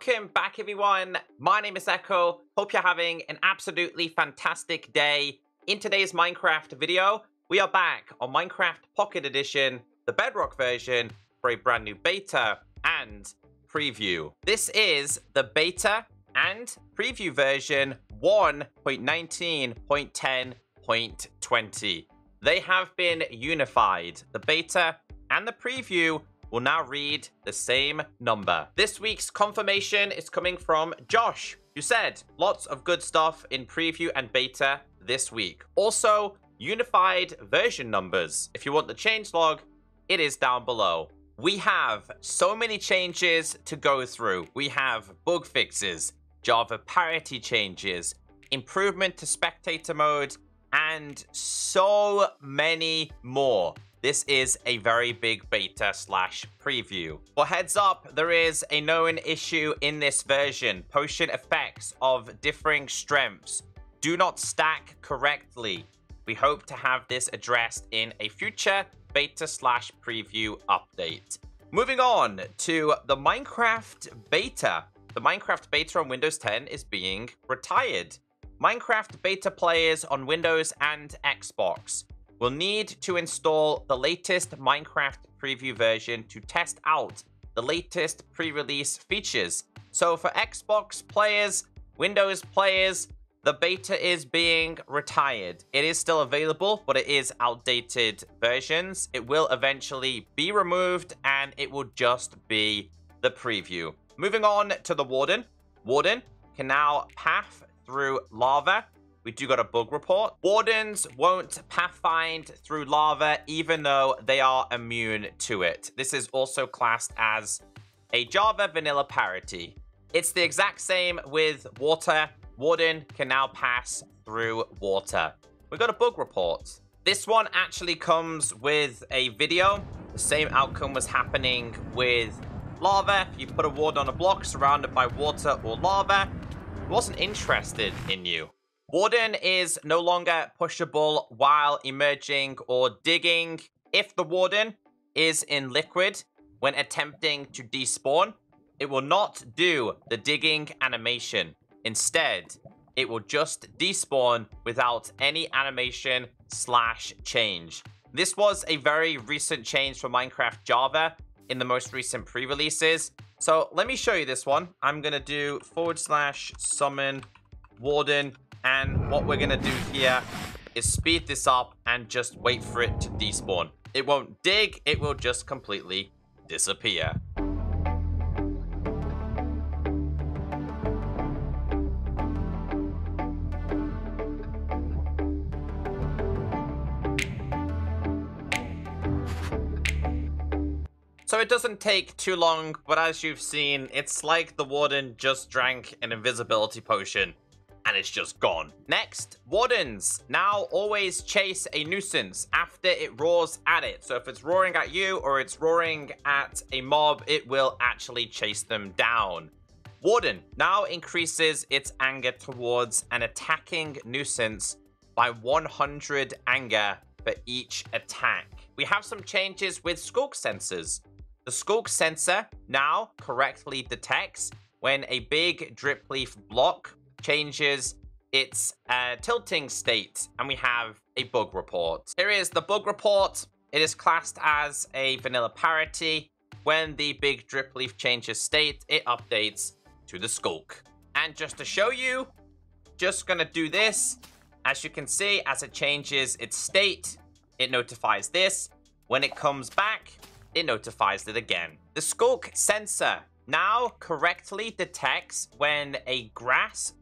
Welcome back, everyone. My name is Echo. Hope you're having an absolutely fantastic day. In today's Minecraft video, we are back on Minecraft Pocket Edition, the Bedrock version, for a brand new beta and preview. This is the beta and preview version 1.19.10.20. They have been unified. The beta and the preview will now read the same number. This week's confirmation is coming from Josh, who said lots of good stuff in preview and beta this week. Also, unified version numbers. If you want the changelog, it is down below. We have so many changes to go through. We have bug fixes, Java Parity changes, improvement to Spectator mode, and so many more. This is a very big beta slash preview. But heads up, there is a known issue in this version. Potion effects of differing strengths do not stack correctly. We hope to have this addressed in a future beta slash preview update. Moving on to the Minecraft beta. The Minecraft beta on Windows 10 is being retired. Minecraft beta players on Windows and Xbox will need to install the latest Minecraft preview version to test out the latest pre-release features. So for Xbox players, Windows players, the beta is being retired. It is still available, but it is outdated versions. It will eventually be removed and it will just be the preview. Moving on to the Warden. Warden can now path through lava. We do got a bug report. Wardens won't pathfind through lava even though they are immune to it. This is also classed as a Java vanilla parity. It's the exact same with water. Warden can now pass through water. We got a bug report. This one actually comes with a video. The same outcome was happening with lava. If you put a warden on a block surrounded by water or lava, it wasn't interested in you. Warden is no longer pushable while emerging or digging. If the Warden is in liquid when attempting to despawn, it will not do the digging animation. Instead, it will just despawn without any animation slash change. This was a very recent change for Minecraft Java in the most recent pre-releases. So let me show you this one. I'm going to do /summon Warden. And what we're going to do here is speed this up and just wait for it to despawn. It won't dig, it will just completely disappear. So it doesn't take too long, but as you've seen, it's like the Warden just drank an invisibility potion. And it's just gone. Next, Wardens now always chase a nuisance after it roars at it. So if it's roaring at you or it's roaring at a mob, it will actually chase them down. Warden now increases its anger towards an attacking nuisance by 100 anger for each attack. We have some changes with Sculk sensors. The Sculk sensor now correctly detects when a big drip leaf block changes its tilting state, and we have a bug report. Here is the bug report. It is classed as a vanilla parity. When the big drip leaf changes state, it updates to the Sculk. And just to show you, just gonna do this. As you can see, as it changes its state, it notifies this. When it comes back, it notifies it again. The Sculk sensor now correctly detects when a grass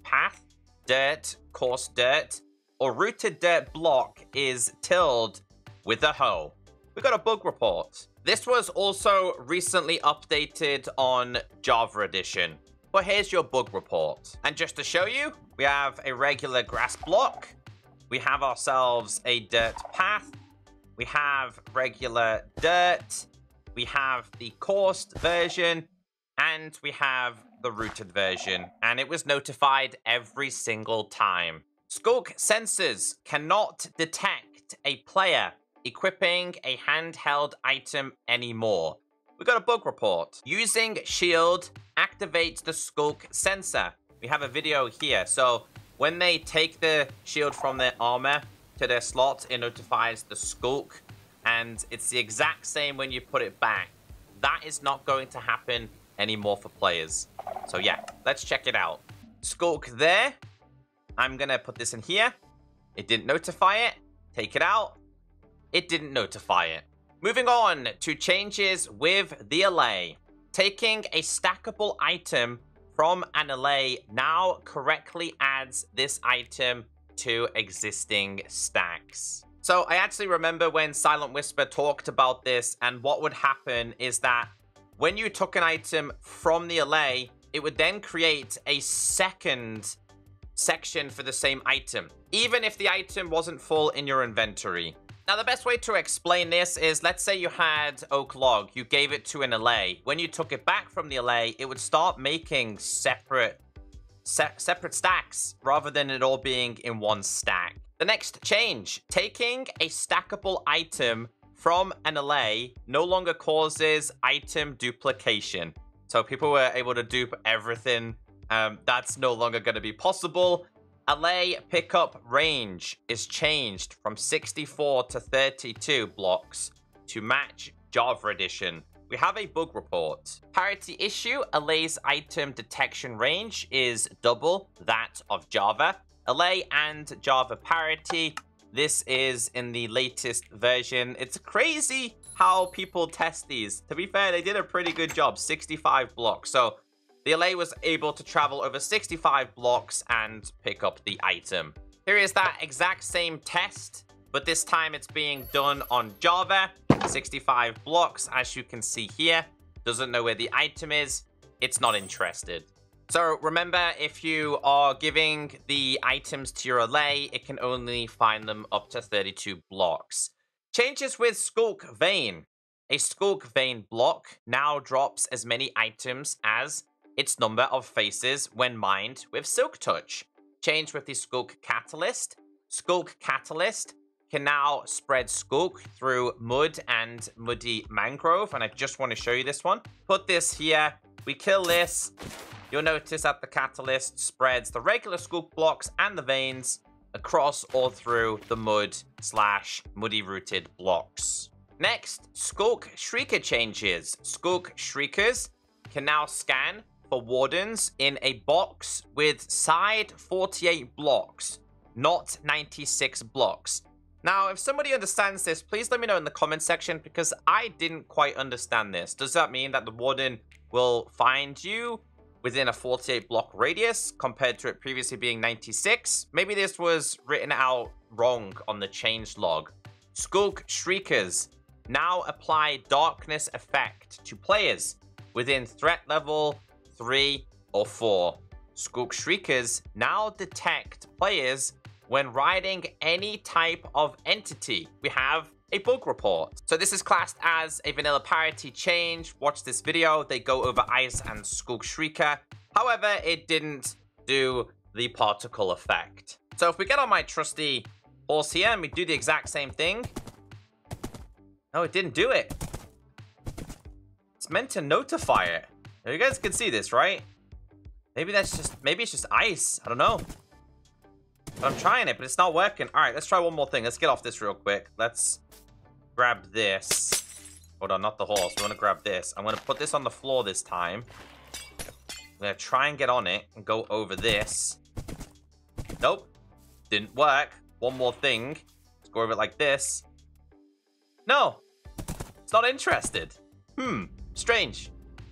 path, dirt, coarse dirt, or rooted dirt block is tilled with a hoe. We got a bug report. This was also recently updated on Java Edition. But here's your bug report. And just to show you, we have a regular grass block. We have ourselves a dirt path. We have regular dirt. We have the coursed version. And we have the rooted version, and it was notified every single time. Sculk sensors cannot detect a player equipping a handheld item anymore. we got a bug report. Using shield activates the Sculk sensor. We have a video here. So when they take the shield from their armor to their slot, it notifies the Sculk. And it's the exact same when you put it back. That is not going to happen anymore for players. So yeah, let's check it out. Sculk there. I'm going to put this in here. It didn't notify it. Take it out. It didn't notify it. Moving on to changes with the Allay. Taking a stackable item from an Allay now correctly adds this item to existing stacks. So I actually remember when Silent Whisper talked about this, and what would happen is that when you took an item from the Allay, it would then create a second section for the same item, even if the item wasn't full in your inventory. Now, the best way to explain this is, let's say you had oak log, you gave it to an Allay. When you took it back from the Allay, it would start making separate stacks rather than it all being in one stack. The next change, taking a stackable item from an Allay no longer causes item duplication. So people were able to dupe everything. That's no longer going to be possible. Allay pickup range is changed from 64 to 32 blocks to match Java Edition. We have a bug report. Parity issue, Allay's item detection range is double that of Java. Allay and Java Parity, this is in the latest version. It's crazy how people test these. To be fair, they did a pretty good job, 65 blocks. So the Allay was able to travel over 65 blocks and pick up the item. Here is that exact same test, but this time it's being done on Java. 65 blocks, as you can see here. Doesn't know where the item is. It's not interested. So remember, if you are giving the items to your Allay, it can only find them up to 32 blocks. Changes with Sculk Vein. A Sculk Vein block now drops as many items as its number of faces when mined with Silk Touch. Change with the Sculk Catalyst. Sculk Catalyst can now spread Sculk through mud and muddy mangrove. And I just want to show you this one. Put this here. We kill this. You'll notice that the Catalyst spreads the regular Sculk blocks and the veins across or through the mud/muddy rooted blocks. Next, Sculk Shrieker changes. Sculk Shriekers can now scan for wardens in a box with side 48 blocks, not 96 blocks. Now, if somebody understands this, please let me know in the comment section, because I didn't quite understand this. Does that mean that the warden will find you within a 48 block radius compared to it previously being 96? Maybe this was written out wrong on the change log. Sculk Shriekers now apply darkness effect to players within threat level 3 or 4. Sculk Shriekers now detect players when riding any type of entity. We have a bug report. So this is classed as a vanilla parity change. Watch this video. They go over Ice and Sculk Shrieker. However, it didn't do the particle effect. So if we get on my trusty horse here and we do the exact same thing. No, it didn't do it. It's meant to notify it. Now, you guys can see this, right? Maybe it's just ice. I don't know. But I'm trying it, but it's not working. All right, let's try one more thing. Let's get off this real quick. Let's grab this. Hold on, not the horse. We want to grab this. I'm going to put this on the floor this time. I'm going to try and get on it and go over this. Nope. Didn't work. One more thing. Let's go over it like this. No. It's not interested. Strange.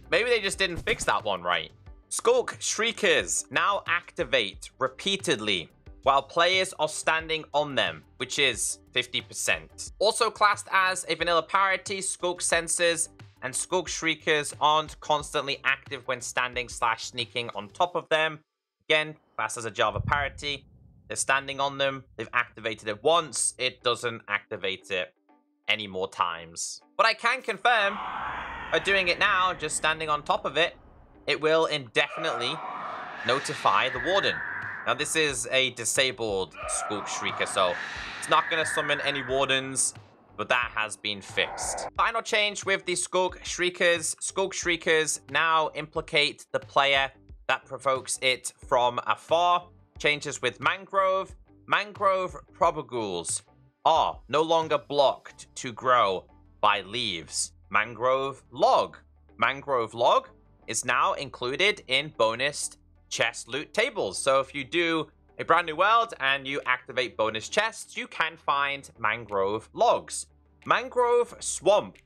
Maybe they just didn't fix that one right. Sculk Shriekers now activate repeatedly while players are standing on them, which is 50%. Also classed as a vanilla parity, Sculk sensors and Sculk Shriekers aren't constantly active when standing/sneaking on top of them. Again, classed as a Java parity. They're standing on them. They've activated it once. It doesn't activate it any more times. But I can confirm, by doing it now, just standing on top of it, it will indefinitely notify the warden. Now, this is a disabled Sculk Shrieker, so it's not going to summon any wardens. but that has been fixed. Final change with the Sculk Shriekers. Sculk Shriekers now implicate the player that provokes it from afar. Changes with Mangrove. Mangrove propagules are no longer blocked to grow by leaves. Mangrove log. Mangrove log is now included in bonus chest loot tables. So if you do a brand new world and you activate bonus chests, you can find mangrove logs. Mangrove swamp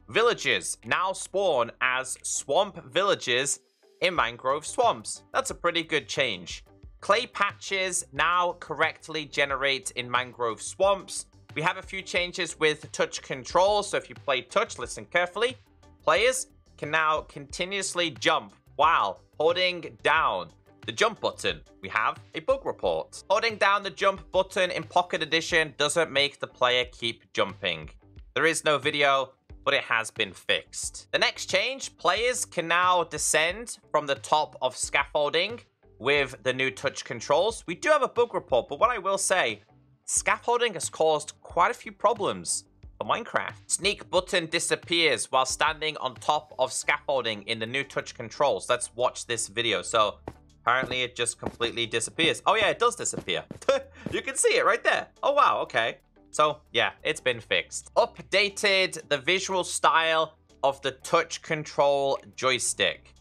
villages now spawn as swamp villages in mangrove swamps. That's a pretty good change. Clay patches now correctly generate in mangrove swamps. We have a few changes with touch control. So if you play touch, listen carefully. Players can now continuously jump while holding down the jump button. We have a bug report. Holding down the jump button in Pocket Edition doesn't make the player keep jumping. There is no video, but it has been fixed. The next change, players can now descend from the top of scaffolding with the new touch controls. We do have a bug report, but what I will say, scaffolding has caused quite a few problems for Minecraft. Sneak button disappears while standing on top of scaffolding in the new touch controls. Let's watch this video. So apparently it just completely disappears. Oh yeah, it does disappear. You can see it right there. Oh wow, okay. So yeah, it's been fixed. Updated the visual style of the touch control joystick.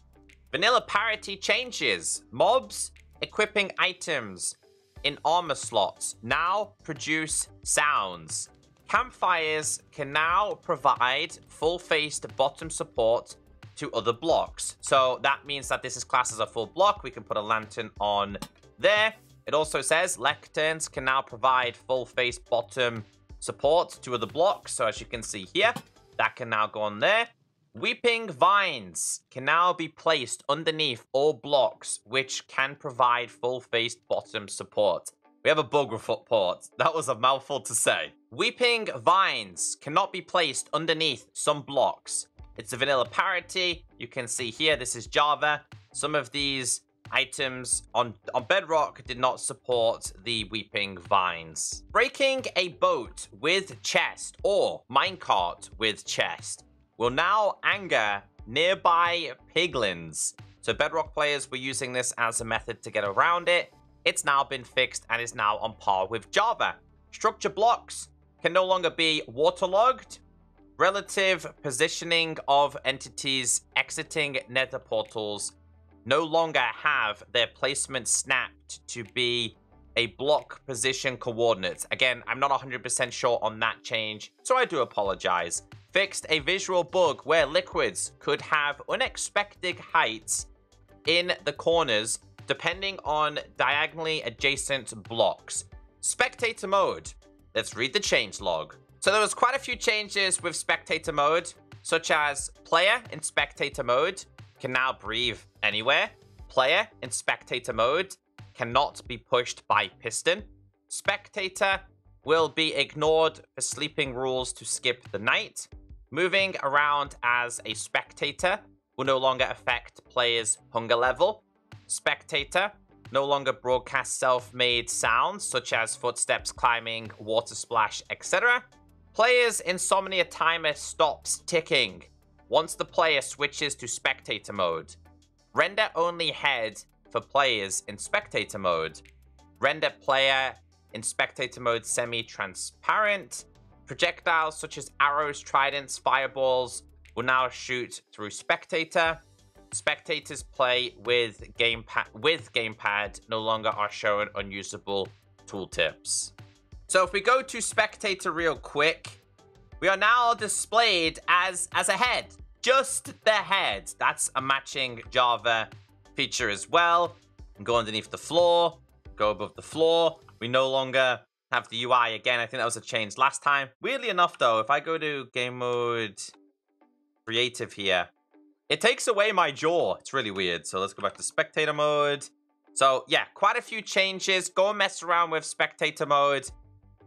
Vanilla parity changes. Mobs equipping items in armor slots now produce sounds. Campfires can now provide full-faced bottom support to other blocks. So that means that this is classed as a full block. We can put a lantern on there. It also says lecterns can now provide full-faced bottom support to other blocks. So as you can see here, that can now go on there. Weeping vines can now be placed underneath all blocks, which can provide full-faced bottom support. We have a bug report. That was a mouthful to say. Weeping vines cannot be placed underneath some blocks. It's a vanilla parity. You can see here, this is Java. Some of these items on Bedrock did not support the weeping vines. Breaking a boat with chest or minecart with chest will now anger nearby piglins. So Bedrock players were using this as a method to get around it. It's now been fixed and is now on par with Java. Structure blocks can no longer be waterlogged. Relative positioning of entities exiting nether portals no longer have their placement snapped to be a block position coordinates. Again, I'm not 100% sure on that change, so I do apologize. Fixed a visual bug where liquids could have unexpected heights in the corners depending on diagonally adjacent blocks. Spectator mode. Let's read the change log. So there was quite a few changes with spectator mode, such as player in spectator mode can now breathe anywhere. Player in spectator mode cannot be pushed by piston. Spectator will be ignored for sleeping rules to skip the night. Moving around as a spectator will no longer affect players' hunger level. Spectator no longer broadcasts self-made sounds such as footsteps climbing, water splash, etc. Players' insomnia timer stops ticking once the player switches to spectator mode. Render only head for players in spectator mode. Render player in spectator mode semi-transparent. Projectiles such as arrows, tridents, fireballs will now shoot through spectator. Spectators play with gamepad no longer are shown unusable tooltips. So if we go to spectator real quick, we are now displayed as a head. Just the head. That's a matching Java feature as well. Go underneath the floor, go above the floor. We no longer have the UI again. I think that was a change last time. Weirdly enough though, if I go to game mode creative here, it takes away my jaw. It's really weird. So let's go back to spectator mode. So yeah, quite a few changes. Go and mess around with spectator mode.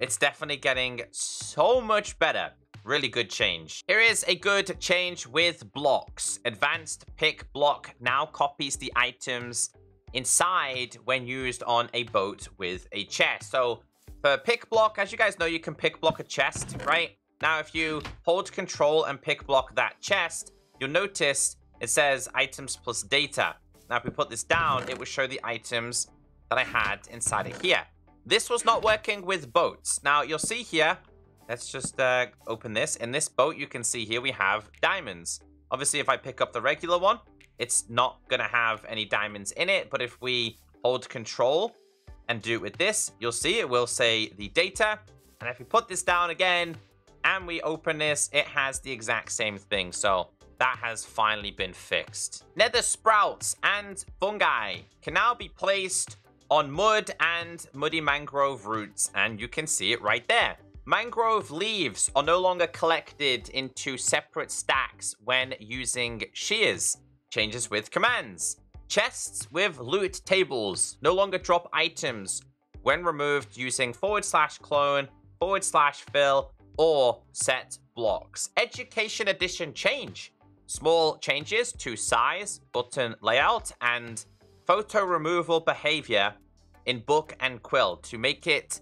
It's definitely getting so much better. Really good change. Here is a good change with blocks. Advanced pick block now copies the items inside when used on a boat with a chest. So for pick block, as you guys know, you can pick block a chest, right? Now, if you hold control and pick block that chest, you'll notice it says items plus data. Now, if we put this down, it will show the items that I had inside of here. This was not working with boats. Now, you'll see here, let's just open this. In this boat, you can see here we have diamonds. Obviously, if I pick up the regular one, it's not going to have any diamonds in it. But if we hold control and do it with this, you'll see it will say the data. And if we put this down again and we open this, it has the exact same thing. So that has finally been fixed. Nether sprouts and fungi can now be placed on mud and muddy mangrove roots. And you can see it right there. Mangrove leaves are no longer collected into separate stacks when using shears. Changes with commands. Chests with loot tables no longer drop items when removed using /clone, /fill, or set blocks. Education Edition change. Small changes to size, button layout, and photo removal behavior in book and quill to make it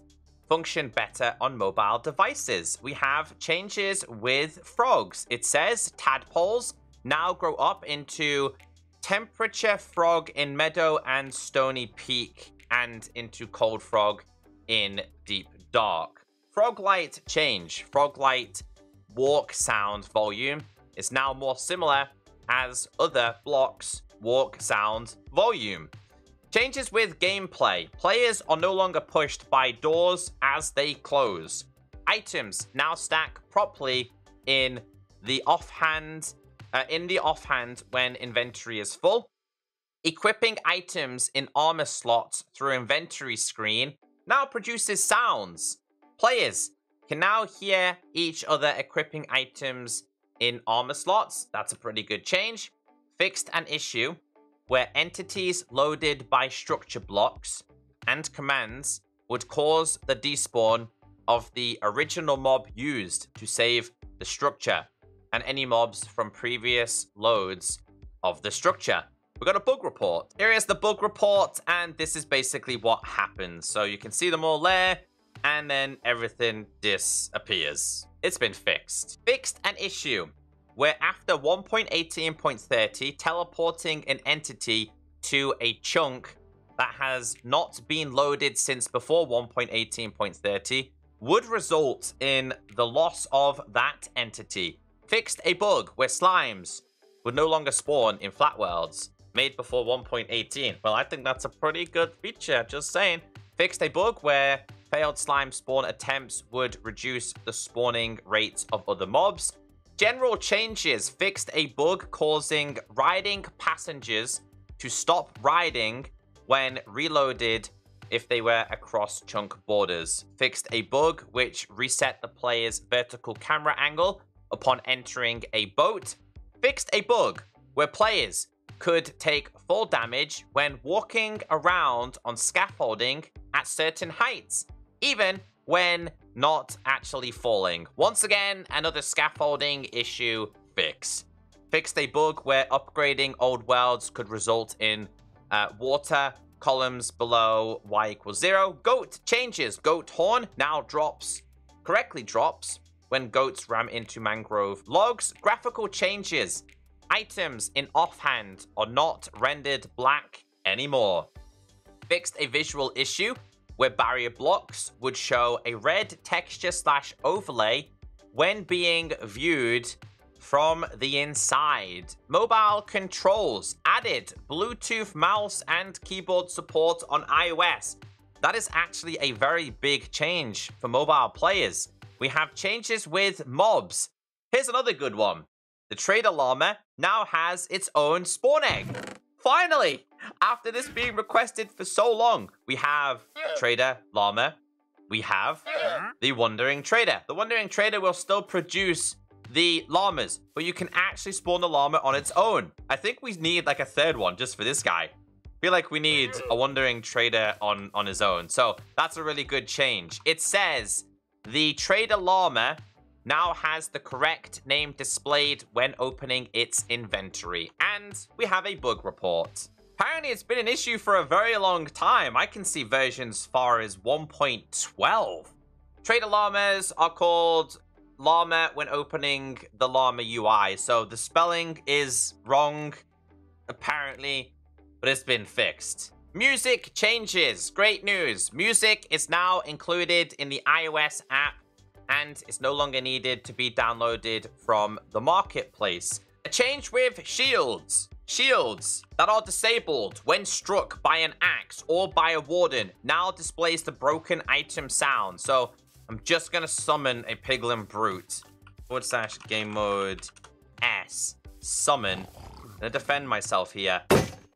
function better on mobile devices. We have changes with frogs. It says tadpoles now grow up into temperature frog in meadow and stony peak and into cold frog in deep dark. Frog light change. Frog light walk sound volume is now more similar as other blocks walk sound volume. Changes with gameplay. Players are no longer pushed by doors as they close. Items now stack properly in the offhand when inventory is full. Equipping items in armor slots through inventory screen now produces sounds. Players can now hear each other equipping items in armor slots. That's a pretty good change. Fixed an issue where entities loaded by structure blocks and commands would cause the despawn of the original mob used to save the structure and any mobs from previous loads of the structure. We got a bug report. Here is the bug report, and this is basically what happens. So you can see them all there, and then everything disappears. It's been fixed. Fixed an issue where after 1.18.30, teleporting an entity to a chunk that has not been loaded since before 1.18.30 would result in the loss of that entity. Fixed a bug where slimes would no longer spawn in flat worlds made before 1.18. Well, I think that's a pretty good feature, just saying. Fixed a bug where failed slime spawn attempts would reduce the spawning rates of other mobs. General changes. Fixed a bug causing riding passengers to stop riding when reloaded if they were across chunk borders. Fixed a bug which reset the player's vertical camera angle upon entering a boat. Fixed a bug where players could take fall damage when walking around on scaffolding at certain heights, even when not actually falling. Once again, another scaffolding issue fix. Fixed a bug where upgrading old worlds could result in water columns below y=0. Goat changes. Goat horn now correctly drops when goats ram into mangrove logs. Graphical changes. Items in offhand are not rendered black anymore. Fixed a visual issue where barrier blocks would show a red texture/overlay when being viewed from the inside. Mobile controls. Added Bluetooth mouse and keyboard support on iOS. That is actually a very big change for mobile players. We have changes with mobs. Here's another good one. The Trader Llama now has its own spawn egg. Finally, after this being requested for so long, we have Trader Llama. We have the Wandering Trader. The Wandering Trader will still produce the llamas, but you can actually spawn the llama on its own. I think we need like a third one just for this guy. I feel like we need a Wandering Trader on his own. So that's a really good change. It says the Trader Llama now has the correct name displayed when opening its inventory. And we have a bug report. Apparently, it's been an issue for a very long time. I can see versions as far as 1.12. Trader llamas are called llama when opening the llama UI. So the spelling is wrong, apparently, but it's been fixed. Music changes. Great news. Music is now included in the iOS app, and it's no longer needed to be downloaded from the marketplace. A change with shields. Shields that are disabled when struck by an axe or by a warden now displays the broken item sound. So I'm just going to summon a piglin brute. / game mode S. Summon. I'm going to defend myself here.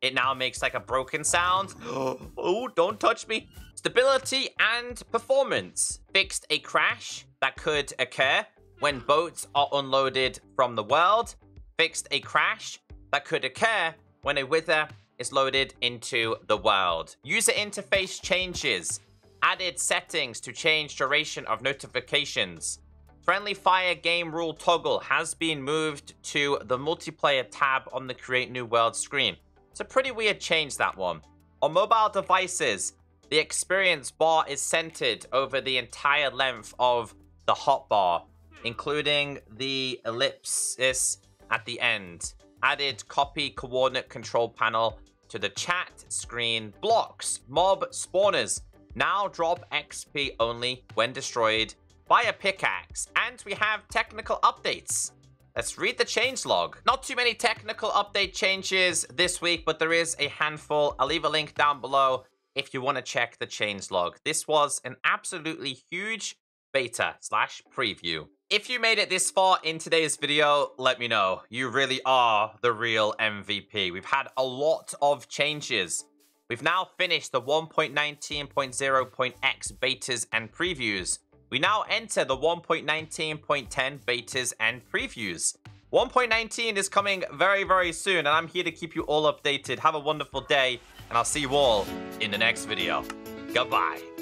It now makes like a broken sound. Oh, don't touch me. Stability and performance. Fixed a crash that could occur when boats are unloaded from the world. Fixed a crash that could occur when a wither is loaded into the world. User interface changes. Added settings to change duration of notifications. Friendly fire game rule toggle has been moved to the multiplayer tab on the create new world screen. It's a pretty weird change, that one. On mobile devices, the experience bar is centered over the entire length of the hotbar, including the ellipsis at the end. Added copy coordinate control panel to the chat screen. Blocks, mob spawners now drop XP only when destroyed by a pickaxe. And we have technical updates. Let's read the changelog. Not too many technical update changes this week, but there is a handful. I'll leave a link down below if you want to check the changelog. This was an absolutely huge beta / preview. If you made it this far in today's video, let me know. You really are the real MVP. We've had a lot of changes. We've now finished the 1.19.0.x betas and previews. We now enter the 1.19.10 betas and previews. 1.19 is coming very, very soon, and I'm here to keep you all updated. Have a wonderful day, and I'll see you all in the next video. Goodbye.